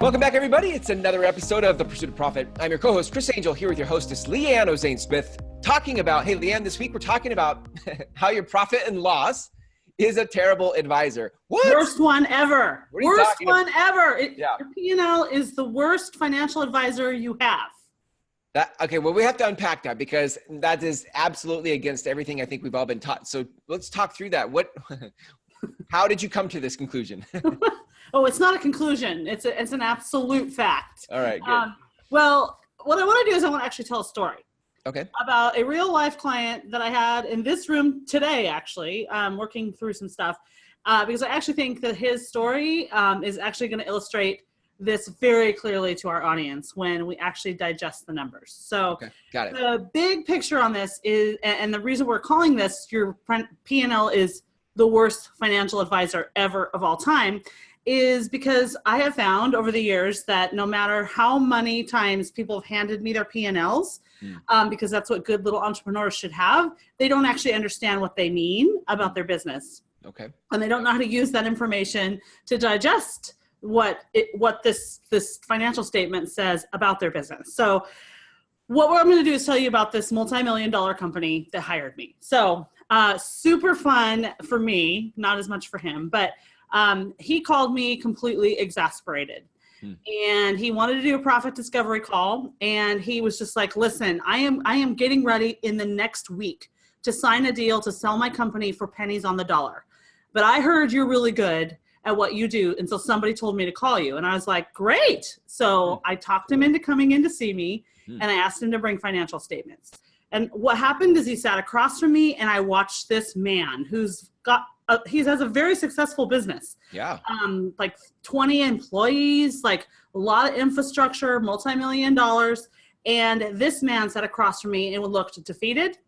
Welcome back, everybody. It's another episode of The Pursuit of Profit. I'm your co-host, Chris Angel, here with your hostess, Leanne Ozaine-Smith, talking about, hey, Leanne, this week we're talking about how your profit and loss is a terrible advisor. What? Worst one ever. Worst one ever. Yeah. Your P&L is the worst financial advisor you have. Okay, well, we have to unpack that because that is absolutely against everything I think we've all been taught. So let's talk through that. How did you come to this conclusion? Oh, it's not a conclusion. It's an absolute fact. All right, good. Well, what I want to do is I want to actually tell a story. Okay. About a real life client that I had in this room today, actually, working through some stuff, because I actually think that his story is actually going to illustrate this very clearly to our audience when we actually digest the numbers. So okay, got it. The big picture on this is, and the reason we're calling this your P&L is the worst financial advisor ever of all time, is because I have found over the years that no matter how many times people have handed me their P&Ls, because that's what good little entrepreneurs should have, they don't actually understand what they mean about their business. Okay. And they don't know how to use that information to digest what this financial statement says about their business. So what I'm going to do is tell you about this multi-million-dollar company that hired me. So super fun for me, not as much for him, but he called me completely exasperated. And he wanted to do a profit discovery call. And he was just like, listen, I am getting ready in the next week to sign a deal to sell my company for pennies on the dollar. But I heard you're really good at what you do. And so somebody told me to call you. And I was like, great. So I talked him into coming in to see me and I asked him to bring financial statements. And what happened is he sat across from me and I watched this man who's got he has a very successful business. Yeah. Like 20 employees, like a lot of infrastructure, multi-million dollars. And this man sat across from me and looked defeated,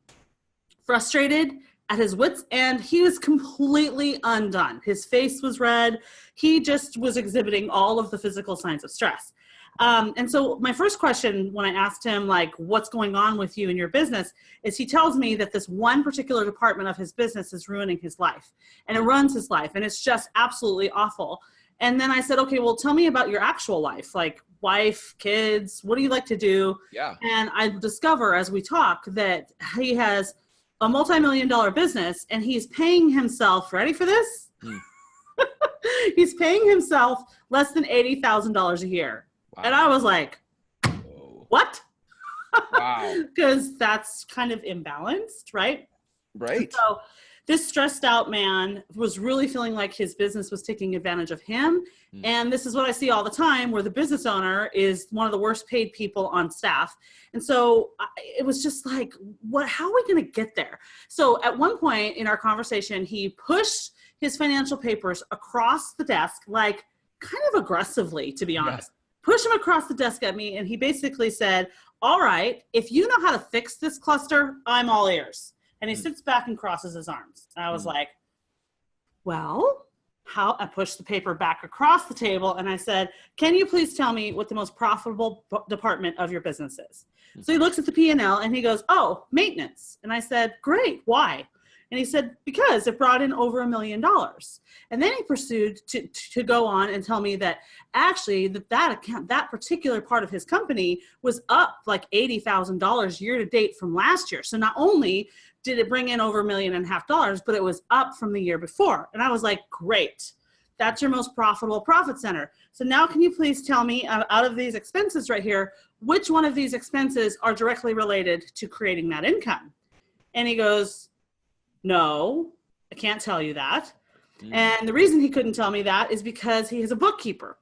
frustrated, at his wits' end. He was completely undone. His face was red. He just was exhibiting all of the physical signs of stress. And so my first question when I asked him, like, what's going on with you and your business, is he tells me that this one particular department of his business is ruining his life. And it runs his life. And it's just absolutely awful. And then I said, okay, well, tell me about your actual life, like wife, kids, what do you like to do? Yeah. And I discover as we talk that he has a multi-million-dollar business and he's paying himself, ready for this? He's paying himself less than $80,000 a year. Wow. And I was like, what? Wow. Because that's kind of imbalanced, right? Right. And so this stressed out man was really feeling like his business was taking advantage of him. And this is what I see all the time, where the business owner is one of the worst paid people on staff. And so it was just like, how are we going to get there? So at one point in our conversation, he pushed his financial papers across the desk, like kind of aggressively, to be honest. Push him across the desk at me, and he basically said, all right, if you know how to fix this cluster, I'm all ears. And he sits back and crosses his arms. And I was like, well, how? I pushed the paper back across the table, and I said, can you please tell me what the most profitable department of your business is? So he looks at the P&L, and he goes, oh, maintenance. And I said, great, why? And he said, because it brought in over $1 million. And then he pursued to go on and tell me that actually that particular part of his company was up like $80,000 year to date from last year. So not only did it bring in over $1.5 million, but it was up from the year before. And I was like, great. That's your most profitable profit center. So now can you please tell me out of these expenses right here, which one of these expenses are directly related to creating that income? And he goes, no, I can't tell you that. And the reason he couldn't tell me that is because he has a bookkeeper.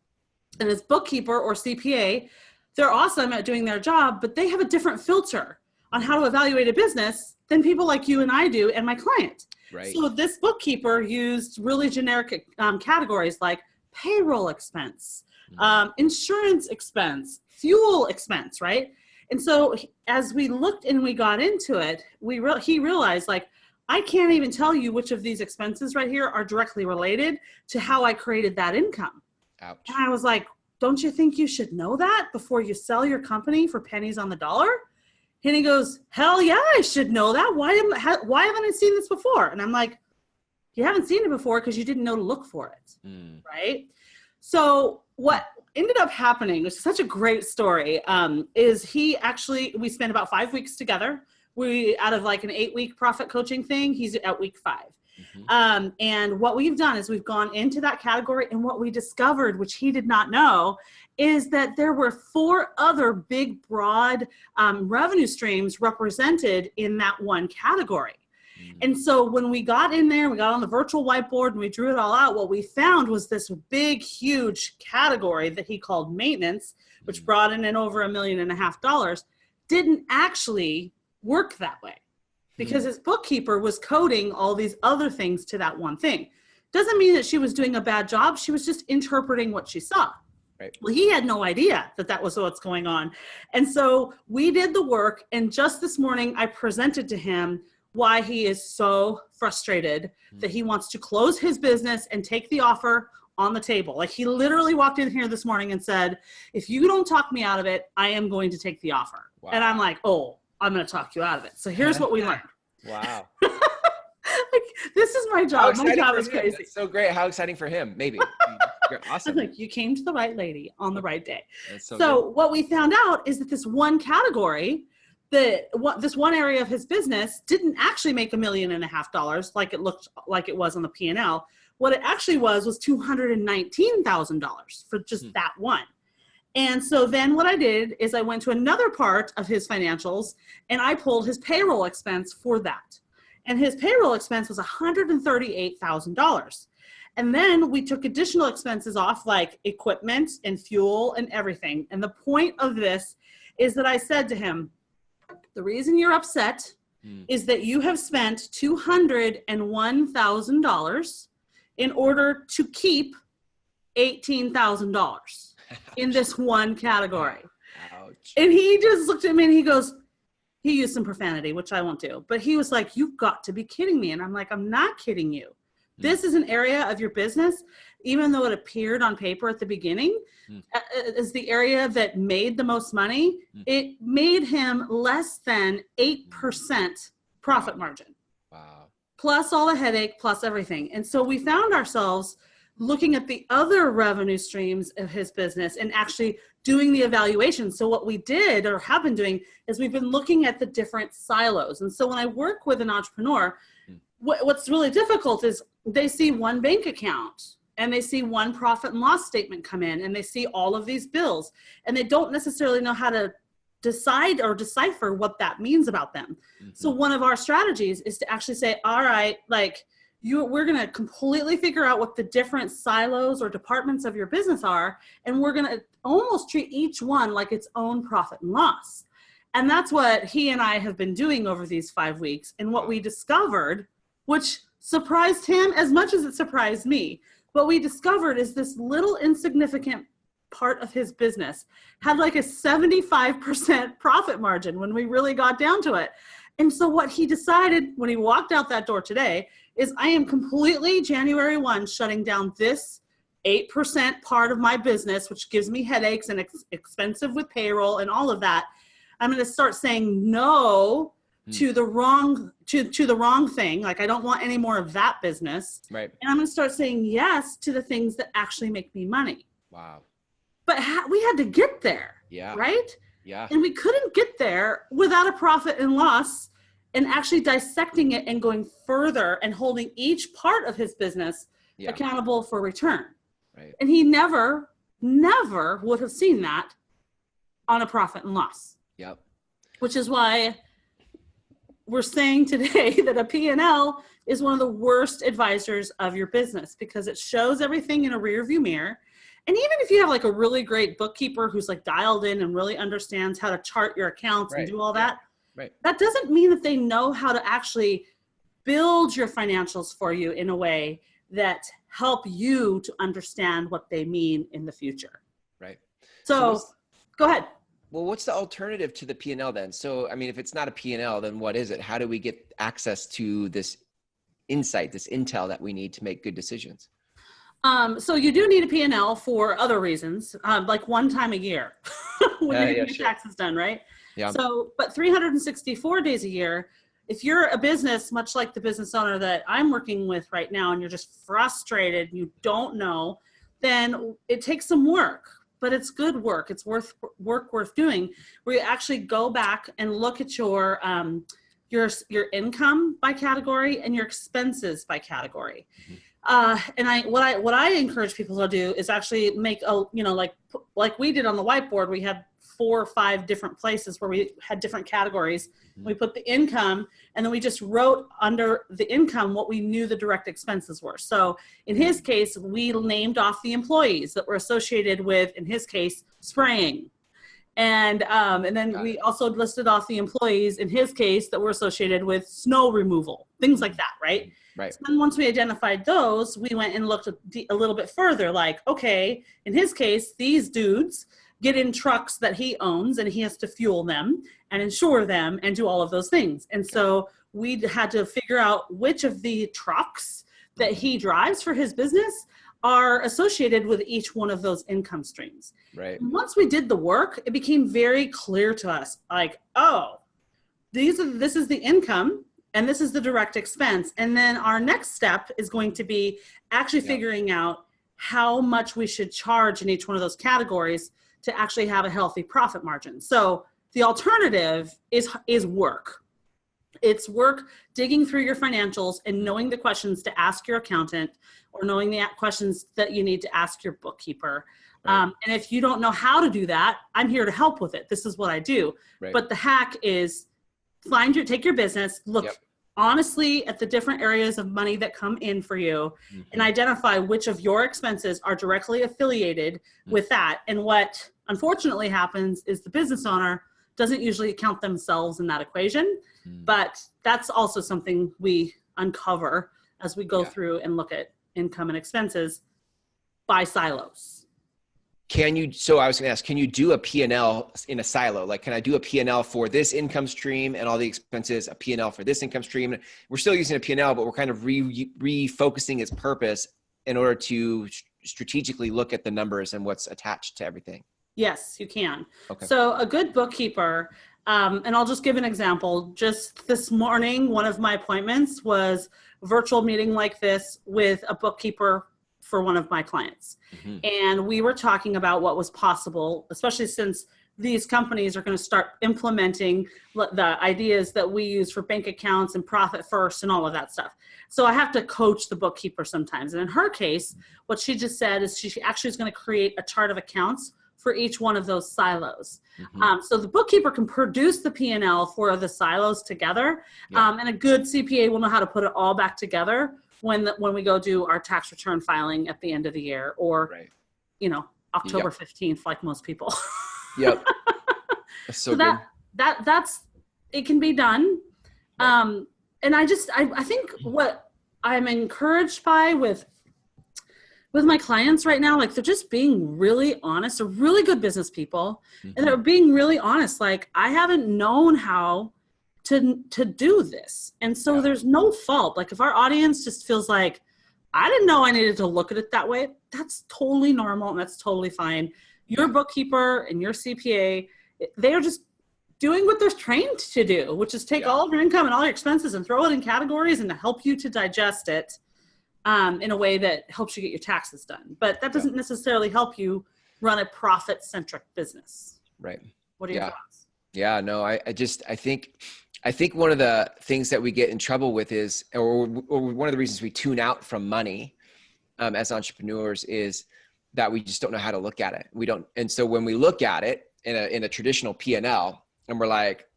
And his bookkeeper or CPA, they're awesome at doing their job, but they have a different filter on how to evaluate a business than people like you and I do and my client. Right. So this bookkeeper used really generic categories like payroll expense, insurance expense, fuel expense, right? And so as we looked and we got into it, he realized, like, I can't even tell you which of these expenses right here are directly related to how I created that income. Ouch. And I was like, don't you think you should know that before you sell your company for pennies on the dollar? And he goes, hell yeah, I should know that. Why haven't I seen this before? And I'm like, you haven't seen it before because you didn't know to look for it, right? So what ended up happening, which is such a great story, is we spent about 5 weeks together. We, out of like an 8-week profit coaching thing, he's at week 5. And what we've done is we've gone into that category, and what we discovered, which he did not know, is that there were 4 other big, broad revenue streams represented in that one category. And so when we got in there, we got on the virtual whiteboard and we drew it all out, what we found was this big, huge category that he called maintenance, which brought in over $1.5 million, didn't actually work that way because his bookkeeper was coding all these other things to that one thing. Doesn't mean that she was doing a bad job. She was just interpreting what she saw. Right. Well, he had no idea that that was what's going on. And so we did the work. And just this morning, I presented to him why he is so frustrated that he wants to close his business and take the offer on the table. Like, he literally walked in here this morning and said, if you don't talk me out of it, I am going to take the offer. Wow. And I'm like, oh, I'm going to talk you out of it. So here's what we learned. Wow. Like, this is my job. My job is crazy. That's so great. How exciting for him. Maybe. You're awesome. Like, you came to the right lady on the right day. That's so good. What we found out is that this one category, this one area of his business didn't actually make $1.5 million like it looked like it was on the P&L. What it actually was $219,000 for just that one. And so then what I did is I went to another part of his financials and I pulled his payroll expense for that. And his payroll expense was $138,000. And then we took additional expenses off, like equipment and fuel and everything. And the point of this is that I said to him, the reason you're upset is that you have spent $201,000 in order to keep $18,000 in this one category. Ouch. And he just looked at me and he goes, he used some profanity, which I won't do, but he was like, you've got to be kidding me. And I'm like, I'm not kidding you. This is an area of your business, even though it appeared on paper at the beginning as the area that made the most money, it made him less than 8% profit margin. Wow. Plus all the headache, plus everything. And so we found ourselves looking at the other revenue streams of his business and actually doing the evaluation. So what we did or have been doing is we've been looking at the different silos. And so when I work with an entrepreneur, what's really difficult is they see one bank account and they see one profit and loss statement come in and they see all of these bills and they don't necessarily know how to decide or decipher what that means about them. So one of our strategies is to actually say, all right, like we're going to completely figure out what the different silos or departments of your business are. And we're going to almost treat each one like its own profit and loss. And that's what he and I have been doing over these 5 weeks. And what we discovered, which surprised him as much as it surprised me, what we discovered is this little insignificant part of his business had like a 75% profit margin when we really got down to it. And so what he decided when he walked out that door today is I am completely January 1 shutting down this 8% part of my business, which gives me headaches and expensive with payroll and all of that. I'm going to start saying no to the wrong to the wrong thing. Like, I don't want any more of that business. Right. And I'm going to start saying yes to the things that actually make me money. Wow. But we had to get there. Yeah. Right? Yeah. And we couldn't get there without a profit and loss and actually dissecting it and going further and holding each part of his business accountable for return. Right. And he never would have seen that on a profit and loss. Yep. Which is why we're saying today that a P&L is one of the worst advisors of your business because it shows everything in a rear view mirror. And even if you have like a really great bookkeeper who's like dialed in and really understands how to chart your accounts and do all that, that doesn't mean that they know how to actually build your financials for you in a way that help you to understand what they mean in the future. Right. So go ahead. Well, what's the alternative to the P&L then? So, I mean, if it's not a P&L, then what is it? How do we get access to this insight, this intel that we need to make good decisions? So you do need a P&L for other reasons, like one time a year when you're getting your taxes done, right? Yeah. So, but 364 days a year, if you're a business, much like the business owner that I'm working with right now, and you're just frustrated, you don't know, then it takes some work. but it's good work. It's worth doing, where you actually go back and look at your income by category and your expenses by category. And what I encourage people to do is actually make like we did on the whiteboard. We had 4 or 5 different places where we had different categories. We put the income, and then we just wrote under the income what we knew the direct expenses were. So in his case, we named off the employees that were associated with, in his case, spraying. And then we also listed off the employees, in his case, that were associated with snow removal, things like that, right? Right. So then once we identified those, we went and looked a little bit further, like, okay, in his case, these dudes get in trucks that he owns, and he has to fuel them and insure them and do all of those things. And so we had to figure out which of the trucks that he drives for his business are associated with each one of those income streams. Right. And once we did the work, it became very clear to us, like, oh, this is the income and this is the direct expense. And then our next step is going to be actually figuring out how much we should charge in each one of those categories to actually have a healthy profit margin. So the alternative is work. It's work digging through your financials and knowing the questions to ask your accountant, or knowing the questions that you need to ask your bookkeeper. Right. And if you don't know how to do that, I'm here to help with it. This is what I do. Right. But the hack is take your business, look honestly at the different areas of money that come in for you, and identify which of your expenses are directly affiliated with that. And what unfortunately happens is the business owner doesn't usually count themselves in that equation, but that's also something we uncover as we go through and look at income and expenses by silos. So I was going to ask, can you do a P&L in a silo? Like, can I do a P&L for this income stream and all the expenses, a P&L for this income stream? We're still using a P&L, but we're kind of refocusing its purpose in order to strategically look at the numbers and what's attached to everything. Yes, you can. Okay. So a good bookkeeper, and I'll just give an example. Just this morning, one of my appointments was a virtual meeting like this with a bookkeeper for one of my clients. And we were talking about what was possible, especially since these companies are going to start implementing the ideas that we use for bank accounts and profit first and all of that stuff. So I have to coach the bookkeeper sometimes. And in her case, what she just said is she actually is going to create a chart of accounts for each one of those silos. So the bookkeeper can produce the P&L for the silos together. And a good CPA will know how to put it all back together when we go do our tax return filing at the end of the year, or, October 15th, like most people. Yep. That's so good. That's, it can be done. And I think what I'm encouraged by with my clients right now, like, they're just being really honest. They're really good business people. And they're being really honest. Like, I haven't known how to do this. And so there's no fault. Like, if our audience just feels like, I didn't know I needed to look at it that way, that's totally normal and that's totally fine. Your bookkeeper and your CPA, they are just doing what they're trained to do, which is take all of your income and all your expenses and throw it in categories and to help you to digest it in a way that helps you get your taxes done. But that doesn't necessarily help you run a profit-centric business. Right. What are your thoughts? Yeah, no, I think one of the things that we get in trouble with is, or one of the reasons we tune out from money as entrepreneurs, is that we just don't know how to look at it. We don't. And so when we look at it in a traditional P&L, and we're like,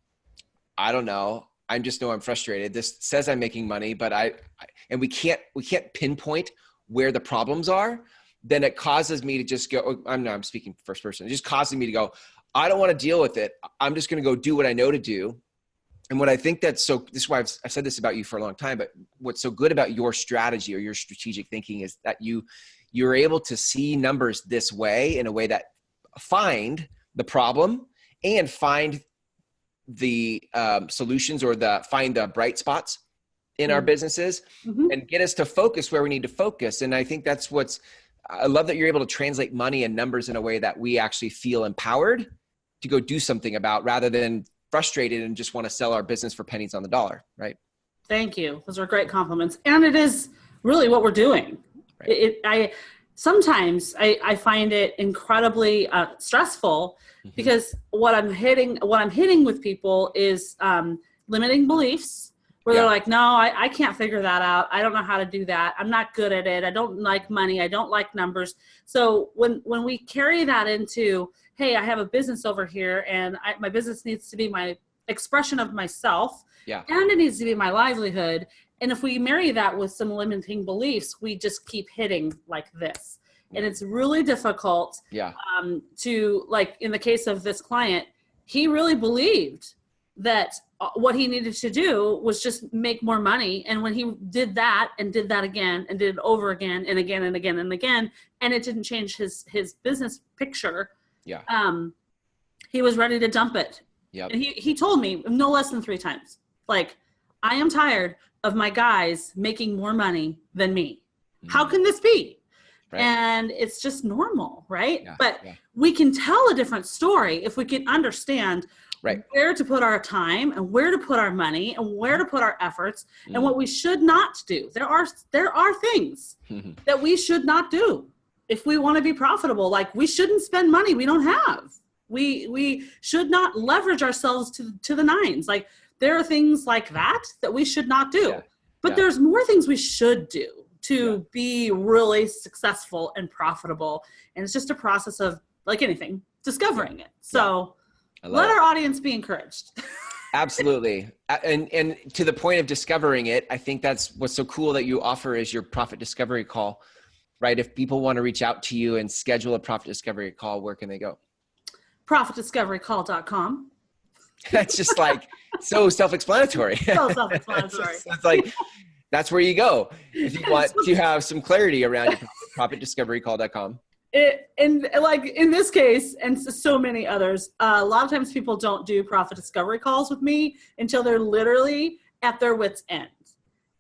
I don't know, I just know I'm frustrated. This says I'm making money, but and we can't pinpoint where the problems are. Then it causes me to just go, I'm speaking first person. It just causes me to go, I don't want to deal with it. I'm just going to go do what I know to do. And what I think this is why I've said this about you for a long time, but what's so good about your strategy or your strategic thinking is that you're able to see numbers this way, in a way that find the problem and find the solutions, or find the bright spots in our businesses and get us to focus where we need to focus. And I think I love that you're able to translate money and numbers in a way that we actually feel empowered to go do something about, rather than frustrated and just want to sell our business for pennies on the dollar. Right. Thank you. Those are great compliments. And it is really what we're doing. Right. sometimes I find it incredibly stressful because what I'm hitting with people is limiting beliefs where they're like, no, I can't figure that out. I don't know how to do that. I'm not good at it. I don't like money. I don't like numbers. So when we carry that into, hey, I have a business over here and my business needs to be my expression of myself and it needs to be my livelihood. And if we marry that with some limiting beliefs, we just keep hitting like this. And it's really difficult to, like in the case of this client, he really believed that what he needed to do was just make more money. And when he did that and did that again and did it over again and again and again and again, and it didn't change his business picture, he was ready to dump it. And he told me no less than 3 times, like, I am tired of my guys making more money than me. How can this be? Right. And it's just normal, right? But we can tell a different story if we can understand where to put our time and where to put our money and where to put our efforts and what we should not do. There are things that we should not do if we want to be profitable. Like, we shouldn't spend money we don't have. We should not leverage ourselves to the nines. Like, there are things like that we should not do. But there's more things we should do to be really successful and profitable. And it's just a process of, like anything, discovering it. So let our audience be encouraged. Absolutely. And to the point of discovering it, I think that's what's so cool that you offer is your profit discovery call, right? If people want to reach out to you and schedule a profit discovery call, where can they go? ProfitDiscoveryCall.com. That's just like so self-explanatory. So self-explanatory. It's like, that's where you go if you want to have some clarity around your ProfitDiscoveryCall.com. And like in this case, and so many others, a lot of times people don't do profit discovery calls with me until they're literally at their wit's end.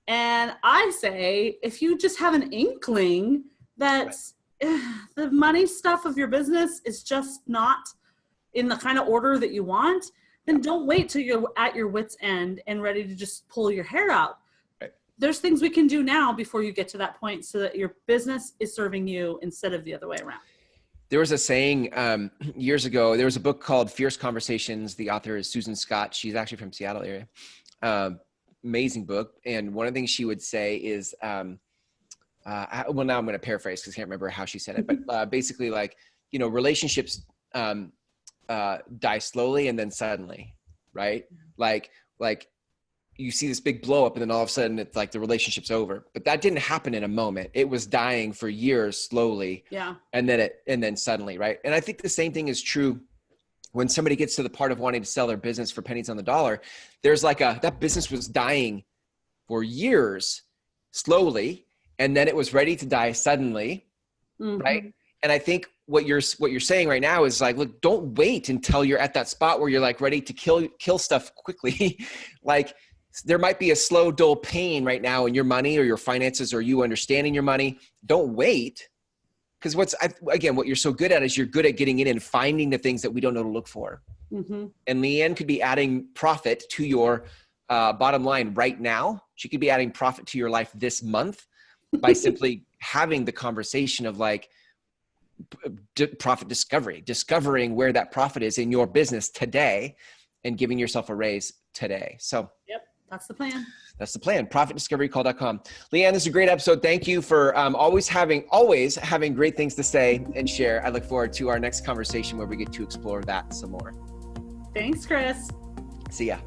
And I say, if you just have an inkling that the money stuff of your business is just not in the kind of order that you want, then don't wait till you're at your wit's end and ready to just pull your hair out. There's things we can do now before you get to that point so that your business is serving you instead of the other way around. There was a saying years ago, there was a book called Fierce Conversations. The author is Susan Scott. She's actually from Seattle area. Amazing book. And one of the things she would say is, well, now I'm going to paraphrase because I can't remember how she said it, but basically like, you know, relationships die slowly and then suddenly, right? Like you see this big blow up and then all of a sudden it's like the relationship's over, but that didn't happen in a moment. It was dying for years slowly. And then suddenly, right? And I think the same thing is true when somebody gets to the part of wanting to sell their business for pennies on the dollar. There's like that business was dying for years slowly, and then it was ready to die suddenly. Right? And I think what you're saying right now is like, look, don't wait until you're at that spot where you're like ready to kill stuff quickly. Like, there might be a slow, dull pain right now in your money or your finances or you understanding your money. Don't wait. Because what you're so good at is you're good at getting in and finding the things that we don't know to look for. And Leanne could be adding profit to your bottom line right now. She could be adding profit to your life this month by simply having the conversation of like profit discovering where that profit is in your business today and giving yourself a raise today. So that's the plan. That's the plan. ProfitDiscoveryCall.com. Leanne, this is a great episode. Thank you for always having great things to say and share. I look forward to our next conversation where we get to explore that some more. Thanks, Chris. See ya.